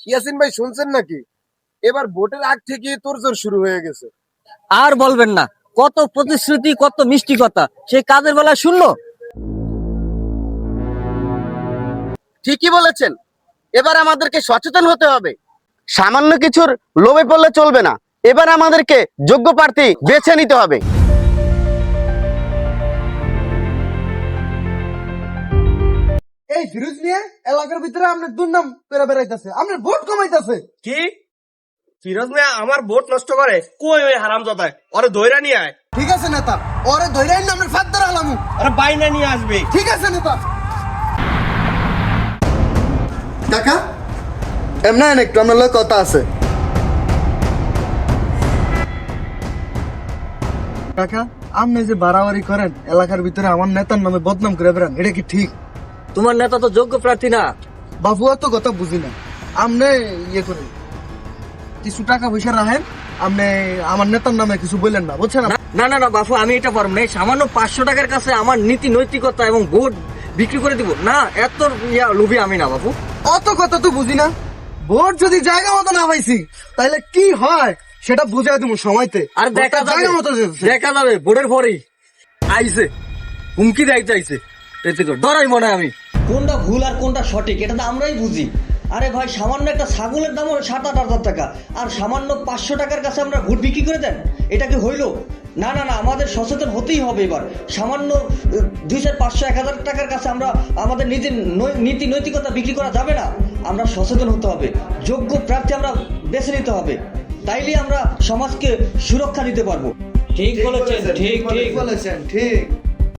ইয়াসিন ভাই শুনছেন নাকি? এবার ভোটের আগ থেকে তোড়জোড় শুরু হয়ে গেছে। আর বলবেন না, কত প্রতিশ্রুতি, কত মিষ্টি কথা, সেই কাজের বেলা শুনলো। ঠিকই বলেছেন, এবার আমাদেরকে সচেতন হতে হবে। সামান্য কিছুর লোভে পড়লে চলবে না, এবার আমাদেরকে যোগ্য প্রার্থী বেছে নিতে হবে। এই ফিরোজ নিয়ে এলাকার ভিতরে আপনার দুর্নাম করে বেড়াইতেছে, আপনার ভোট কমাইতেছে। কি ফিরোজ মিয়া আমার ভোট নষ্ট করে? কই ওই হারামজাদা, ওরে ধইরা নিয়ে আয়। ঠিক আছে নেতা, ওরে ধইরাই না আমরা ফাদ্দার আলামু। আরে বাইনা নিয়ে আসবে। ঠিক আছে নেতা। কাকা এমন একটু আমার লোক কথা আছে। কাকা আপনি যে বাড়াবাড়ি করেন এলাকার ভিতরে আমার নেতার নামে বদনাম করে বেড়ান, এটা কি ঠিক? তোমার নেতা তো যোগ্য প্রার্থী না। বাবু তো কথা বুঝি না, আপনি ইয়ে করেন কিছু টাকা পয়সা রাখেন, আপনি আমার নেতার নামে কিছু বললেন না, বুঝছেন? না না না বাপু, আমি এটা পারবো না। এই সামান্য 500 টাকার কাছে আমার নীতি নৈতিকতা এবং ভোট বিক্রি করে দিব না, এত লোভী আমি না বাপু। অত কথা তো বুঝি না, ভোট যদি জায়গা মতো না পাইছি তাহলে কি হয় সেটা বুঝাই দিব সময়তে। আর দেখা যাবে, জায়গা মতো যাচ্ছে। দেখা যাবে ভোটের পরেই আইছে হুমকি দেয়তে আইছে, এতে করে ডরাই মনে হয় আমি। কোনটা ভুল আর কোনটা সঠিক এটা তো আমরাই বুঝি। আরে ভাই, সামান্য একটা ছাগলের দাম 7-8 হাজার টাকা, আর সামান্য 500 টাকার কাছে আমরা ভোট বিক্রি করে দেন, এটা কি হইলো? না না না, আমাদের সচেতন হতেই হবে। এবার সামান্য 200-500-1000 টাকার কাছে আমরা আমাদের নীতি নৈতিকতা বিক্রি করা যাবে না। আমরা সচেতন হতে হবে, যোগ্য প্রার্থী আমরা বেছে নিতে হবে, তাইলে আমরা সমাজকে সুরক্ষা দিতে পারবো। ঠিক বলেছেন, ঠিক ঠিক বলেছেন, ঠিক।